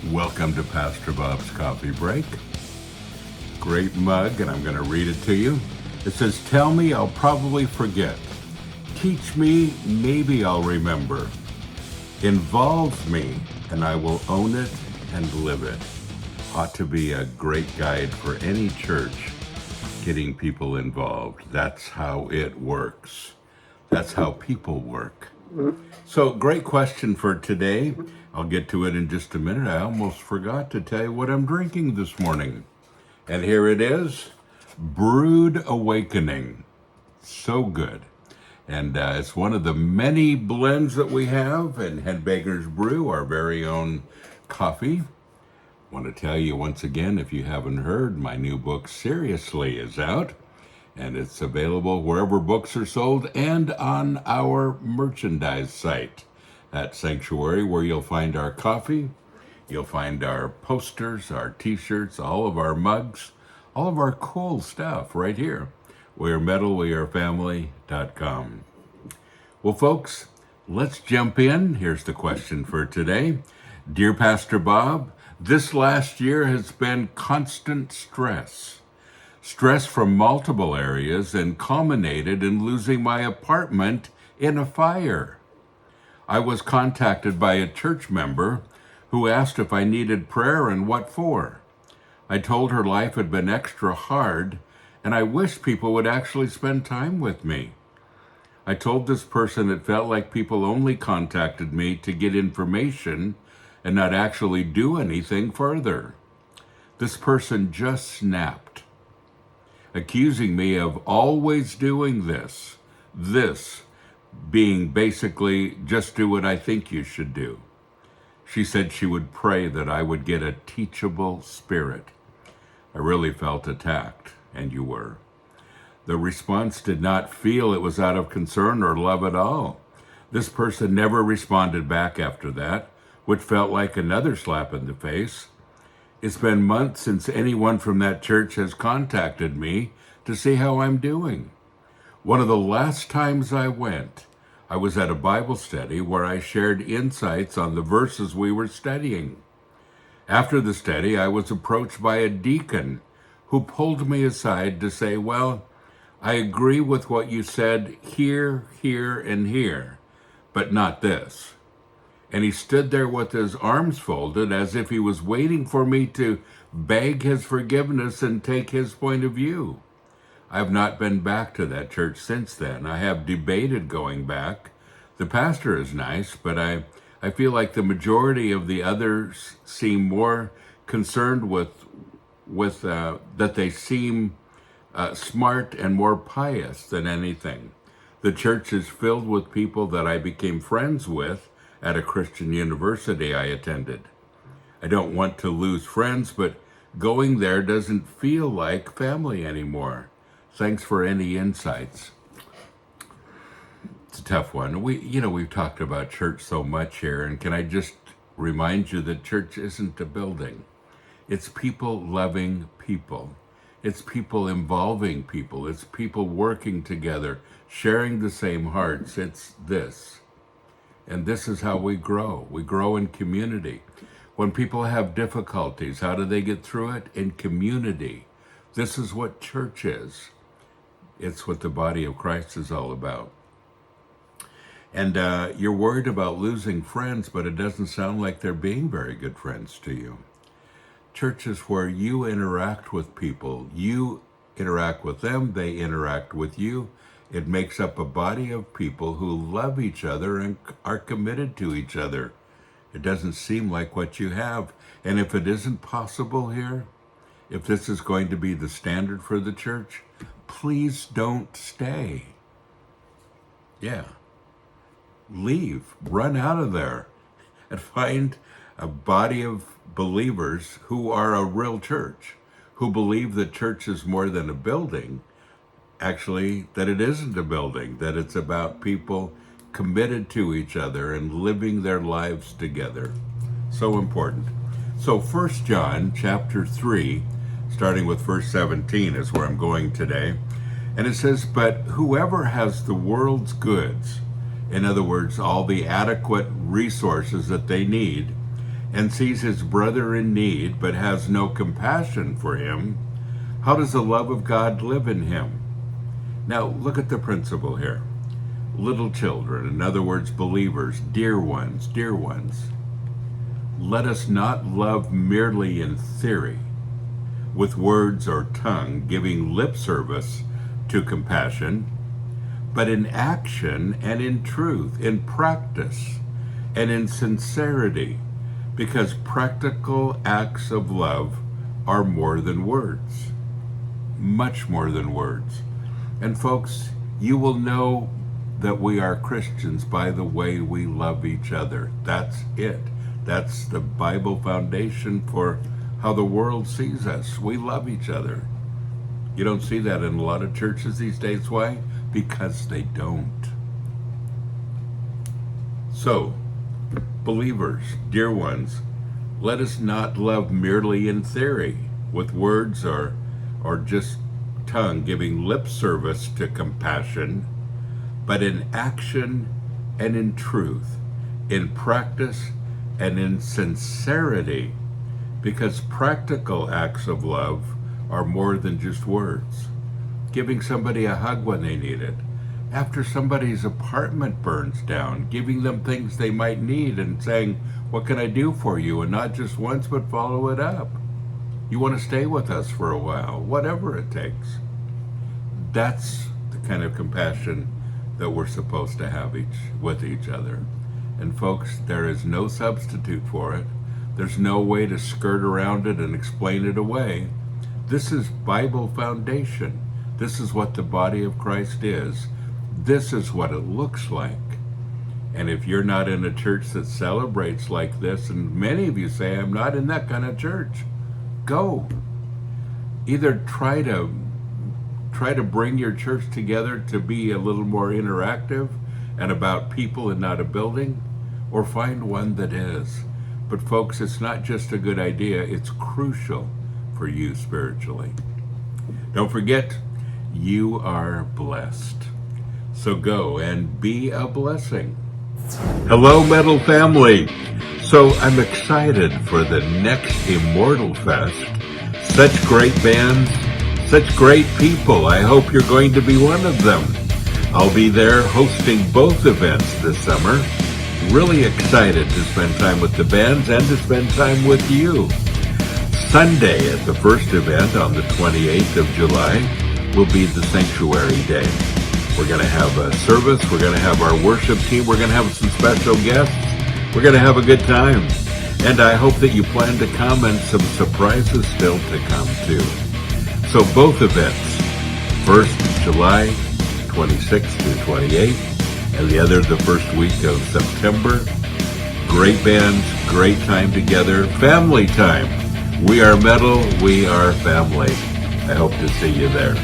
Welcome to Pastor Bob's Coffee Break. Great mug, and I'm going to read it to you. It says, "Tell me, I'll probably forget. Teach me, maybe I'll remember. Involve me, and I will own it and live it." Ought to be a great guide for any church getting people involved. That's how it works. That's how people work. So, great question for today. I'll get to it in just a minute. I almost forgot to tell you what I'm drinking this morning. And here it is, Brewed Awakening. So good. And it's one of the many blends that we have in HEADBANGERS Brew, our very own coffee. I want to tell you once again, if you haven't heard, my new book, Seriously, is out. And it's available wherever books are sold and on our merchandise site at Sanctuary, where you'll find our coffee, you'll find our posters, our t-shirts, all of our mugs, all of our cool stuff right here. wearemetalwearefamily.com. Well, folks, let's jump in. Here's the question for today. Dear Pastor Bob, this last year has been constant stress. Stress from multiple areas and culminated in losing my apartment in a fire. I was contacted by a church member who asked if I needed prayer and what for. I told her life had been extra hard and I wished people would actually spend time with me. I told this person it felt like people only contacted me to get information and not actually do anything further. This person just snapped, accusing me of always doing this being basically just do what I think you should do. She said she would pray that I would get a teachable spirit. I really felt attacked, and you were. The response did not feel it was out of concern or love at all. This person never responded back after that, which felt like another slap in the face. It's been months since anyone from that church has contacted me to see how I'm doing. One of the last times I went, I was at a Bible study where I shared insights on the verses we were studying. After the study, I was approached by a deacon who pulled me aside to say, "Well, I agree with what you said here, and here, but not this." And he stood there with his arms folded as if he was waiting for me to beg his forgiveness and take his point of view. I have not been back to that church since then. I have debated going back. The pastor is nice, but I feel like the majority of the others seem more concerned with that they seem smart and more pious than anything. The church is filled with people that I became friends with at a Christian university I attended. I don't want to lose friends, but going there doesn't feel like family anymore. Thanks for any insights. It's a tough one. We've talked about church so much here, and can I just remind you that church isn't a building. It's people loving people. It's people involving people. It's people working together, sharing the same hearts. It's this. And this is how we grow. We grow in community. When people have difficulties, how do they get through it? In community. This is what church is. It's what the body of Christ is all about. And you're worried about losing friends, but it doesn't sound like they're being very good friends to you. Church is where you interact with people. You interact with them, they interact with you. It makes up a body of people who love each other and are committed to each other. It doesn't seem like what you have. And if it isn't possible here, if this is going to be the standard for the church, please don't stay. Yeah. Leave. Run out of there and find a body of believers who are a real church, who believe that church is more than a building. Actually, that it isn't a building, that it's about people committed to each other and living their lives together. So important. So 1 John chapter 3, starting with verse 17 is where I'm going today. And it says, "But whoever has the world's goods," in other words, all the adequate resources that they need, and sees his brother in need but has no compassion for him, how does the love of God live in him? Now, look at the principle here. Little children, in other words, believers, dear ones, let us not love merely in theory, with words or tongue, giving lip service to compassion, but in action and in truth, in practice and in sincerity, because practical acts of love are more than words, much more than words. And folks, you will know that we are Christians by the way we love each other. That's it. That's the Bible foundation for how the world sees us. We love each other. You don't see that in a lot of churches these days. Why? Because they don't. So, believers, dear ones, let us not love merely in theory, with words or just tongue, giving lip service to compassion, but in action and in truth, in practice and in sincerity, because practical acts of love are more than just words. Giving somebody a hug when they need it, after somebody's apartment burns down, giving them things they might need and saying, what can I do for you? And not just once, but follow it up. You want to stay with us for a while, whatever it takes. That's the kind of compassion that we're supposed to have with each other. And folks, there is no substitute for it. There's no way to skirt around it and explain it away. This is Bible foundation. This is what the body of Christ is. This is what it looks like. And if you're not in a church that celebrates like this, and many of you say, I'm not in that kind of church, go. Either try to bring your church together to be a little more interactive and about people and not a building, or find one that is. But folks, it's not just a good idea, it's crucial for you spiritually. Don't forget, you are blessed. So go and be a blessing. Hello, Metal family. So I'm excited for the next Immortal Fest. Such great bands, such great people. I hope you're going to be one of them. I'll be there hosting both events this summer. Really excited to spend time with the bands and to spend time with you. Sunday at the first event on the 28th of July will be the Sanctuary Day. We're going to have a service. We're going to have our worship team. We're going to have some special guests. We're going to have a good time. And I hope that you plan to come, and some surprises still to come too. So both events, 1st July, 26th through 28th, and the other the first week of September. Great bands, great time together, family time. We are metal, we are family. I hope to see you there.